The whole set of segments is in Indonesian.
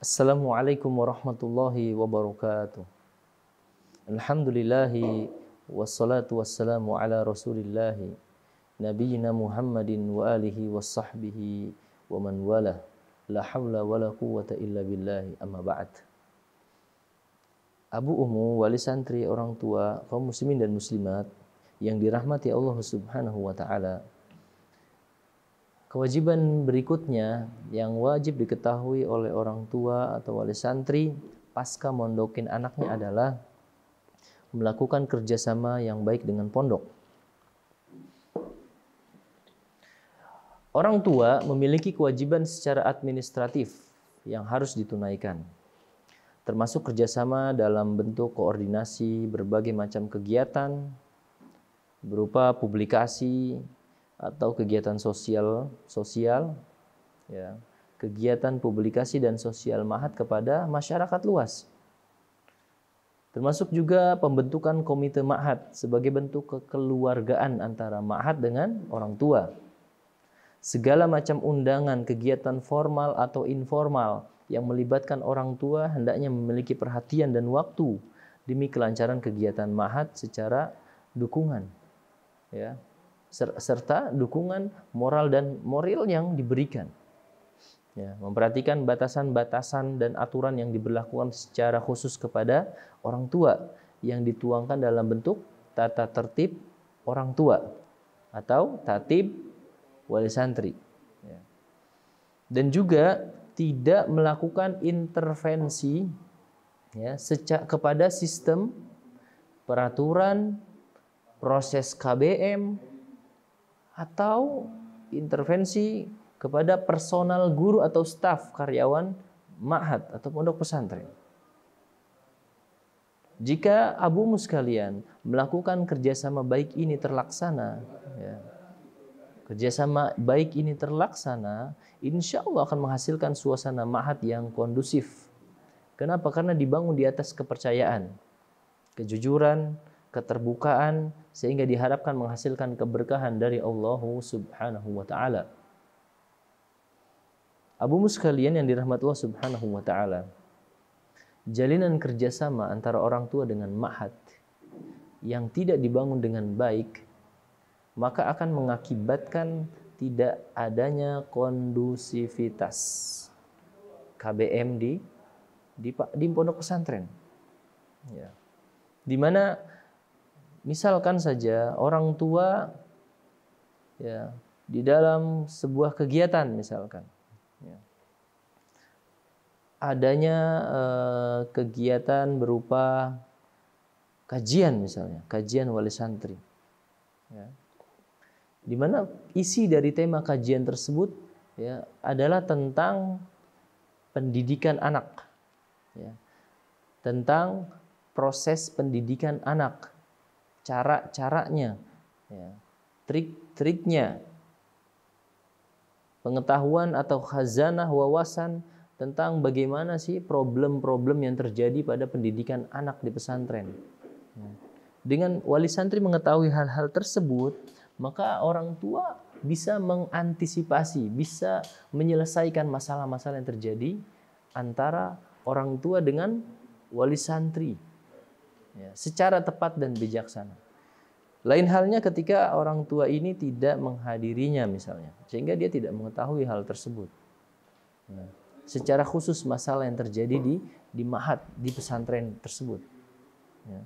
Assalamualaikum warahmatullahi wabarakatuh. Alhamdulillahi wassalatu wassalamu ala rasulillahi Nabiyyina Muhammadin wa alihi wa sahbihi wa man wala. La hawla wa la quwwata illa billahi, amma ba'd. Abu Umu, wali santri, orang tua, kaum muslimin dan muslimat yang dirahmati Allah Subhanahu wa ta'ala. Kewajiban berikutnya yang wajib diketahui oleh orang tua atau wali santri pasca mondokin anaknya adalah melakukan kerjasama yang baik dengan pondok. Orang tua memiliki kewajiban secara administratif yang harus ditunaikan, termasuk kerjasama dalam bentuk koordinasi berbagai macam kegiatan berupa publikasi atau kegiatan sosial, ya, kegiatan publikasi dan sosial Ma'had kepada masyarakat luas. Termasuk juga pembentukan komite Ma'had sebagai bentuk kekeluargaan antara Ma'had dengan orang tua. Segala macam undangan, kegiatan formal atau informal yang melibatkan orang tua hendaknya memiliki perhatian dan waktu demi kelancaran kegiatan Ma'had secara dukungan, ya, serta dukungan moral dan moral yang diberikan. Ya, memperhatikan batasan-batasan dan aturan yang diberlakukan secara khusus kepada orang tua yang dituangkan dalam bentuk tata tertib orang tua atau tatib wali santri. Ya. Dan juga tidak melakukan intervensi, ya, kepada sistem, peraturan, proses KBM, atau intervensi kepada personal guru atau staf karyawan Ma'had atau pondok pesantren. Jika abumu sekalian melakukan kerjasama baik ini terlaksana, ya, insya Allah akan menghasilkan suasana Ma'had yang kondusif. Kenapa? Karena dibangun di atas kepercayaan, kejujuran, keterbukaan, sehingga diharapkan menghasilkan keberkahan dari Allah Subhanahu wa ta'ala. Abumu sekalian yang dirahmati Allah Subhanahu wa ta'ala, jalinan kerjasama antara orang tua dengan Ma'had yang tidak dibangun dengan baik, maka akan mengakibatkan tidak adanya kondusivitas KBM di pondok pesantren. Ya. Di mana misalkan saja orang tua, ya, di dalam sebuah kegiatan misalkan, ya, adanya kegiatan berupa kajian misalnya, kajian wali santri, ya, di mana isi dari tema kajian tersebut, ya, adalah tentang pendidikan anak, ya, tentang proses pendidikan anak, cara-caranya, ya, trik-triknya, pengetahuan atau khazanah wawasan tentang bagaimana sih problem-problem yang terjadi pada pendidikan anak di pesantren. Ya. Dengan wali santri mengetahui hal-hal tersebut, maka orang tua bisa mengantisipasi, bisa menyelesaikan masalah-masalah yang terjadi antara orang tua dengan wali santri, ya, secara tepat dan bijaksana. Lain halnya ketika orang tua ini tidak menghadirinya misalnya, sehingga dia tidak mengetahui hal tersebut. Nah, secara khusus masalah yang terjadi di Ma'had, di pesantren tersebut. Ya.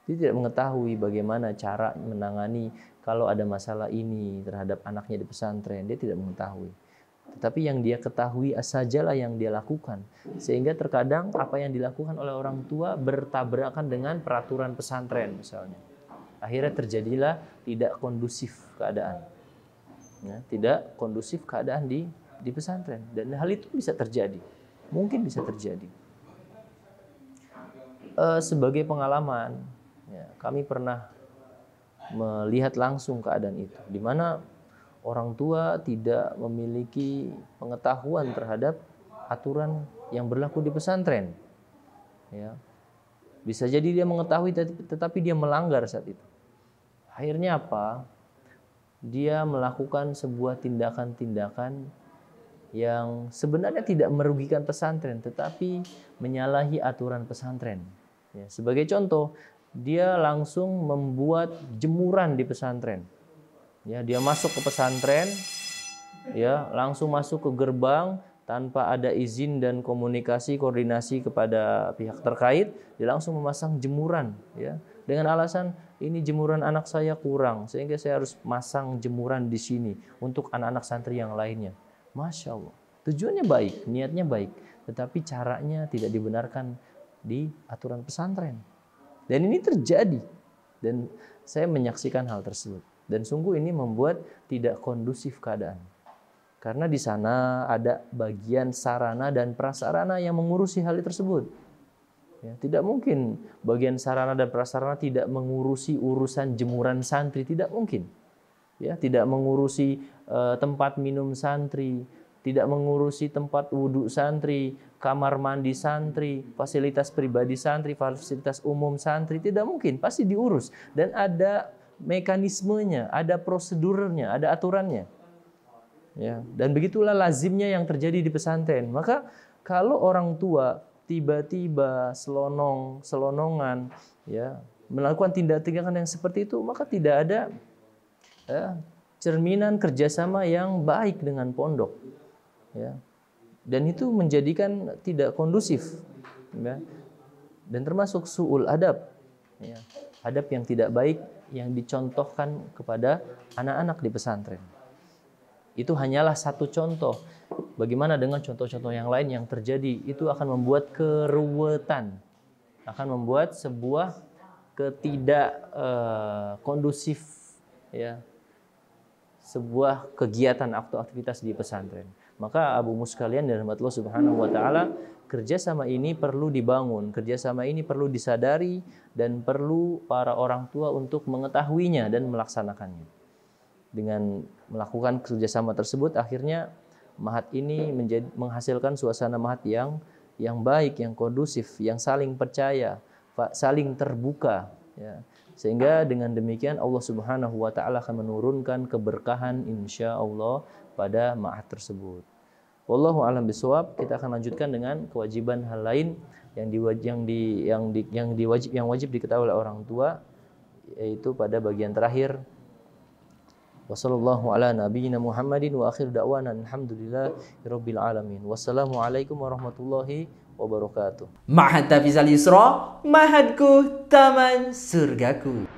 Dia tidak mengetahui bagaimana cara menangani kalau ada masalah ini terhadap anaknya di pesantren, dia tidak mengetahui. Tetapi yang dia ketahui sajalah yang dia lakukan. Sehingga terkadang apa yang dilakukan oleh orang tua bertabrakan dengan peraturan pesantren misalnya. Akhirnya terjadilah tidak kondusif keadaan. Ya, tidak kondusif keadaan di pesantren. Dan hal itu bisa terjadi. Mungkin bisa terjadi. Sebagai pengalaman, ya, kami pernah melihat langsung keadaan itu, di mana orang tua tidak memiliki pengetahuan terhadap aturan yang berlaku di pesantren. Ya. Bisa jadi dia mengetahui tetapi dia melanggar saat itu. Akhirnya apa? Dia melakukan sebuah tindakan-tindakan yang sebenarnya tidak merugikan pesantren, tetapi menyalahi aturan pesantren. Ya, sebagai contoh, dia langsung membuat jemuran di pesantren. Ya, dia masuk ke pesantren, ya, langsung masuk ke gerbang tanpa ada izin dan komunikasi koordinasi kepada pihak terkait, dia langsung memasang jemuran, ya, dengan alasan ini jemuran anak saya kurang sehingga saya harus masang jemuran di sini untuk anak-anak santri yang lainnya. Masya Allah, tujuannya baik, niatnya baik, tetapi caranya tidak dibenarkan di aturan pesantren. Dan ini terjadi, dan saya menyaksikan hal tersebut, dan sungguh ini membuat tidak kondusif keadaan. Karena di sana ada bagian sarana dan prasarana yang mengurusi hal tersebut. Ya, tidak mungkin bagian sarana dan prasarana tidak mengurusi urusan jemuran santri, tidak mungkin. Ya, tidak mengurusi tempat minum santri, tidak mengurusi tempat wudhu santri, kamar mandi santri, fasilitas pribadi santri, fasilitas umum santri, tidak mungkin, pasti diurus. Dan ada mekanismenya, ada prosedurnya, ada aturannya. Ya, dan begitulah lazimnya yang terjadi di pesantren. Maka kalau orang tua tiba-tiba selonongan, ya, melakukan tindakan yang seperti itu, maka tidak ada cerminan kerjasama yang baik dengan pondok. Ya. Dan itu menjadikan tidak kondusif. Ya. Dan termasuk su'ul adab. Ya. Adab yang tidak baik yang dicontohkan kepada anak-anak di pesantren. Itu hanyalah satu contoh. Bagaimana dengan contoh-contoh yang lain yang terjadi? Itu akan membuat keruwetan, akan membuat sebuah kondusif, ya, sebuah kegiatan atau aktivitas di pesantren. Maka Abu Mus sekalian dan Allah Subhanahu wa taala, kerjasama ini perlu dibangun, kerjasama ini perlu disadari, dan perlu para orang tua untuk mengetahuinya dan melaksanakannya. Dengan melakukan kerjasama tersebut, akhirnya mahat ini menghasilkan suasana mahat yang baik, yang kondusif, yang saling percaya, saling terbuka, ya. Sehingga dengan demikian Allah Subhanahu wa taala akan menurunkan keberkahan insya Allah pada mahat tersebut. Wallahu a'lam bishawab. Kita akan lanjutkan dengan kewajiban hal lain yang wajib diketahui oleh orang tua, yaitu pada bagian terakhir. Wassallallahu ala nabiyyina Muhammadin wa akhir da'wana alhamdulillahirabbil alamin. Wassalamualaikum warahmatullahi wabarakatuh. Ma'had Tafizal Yusra, mahadku taman surgaku.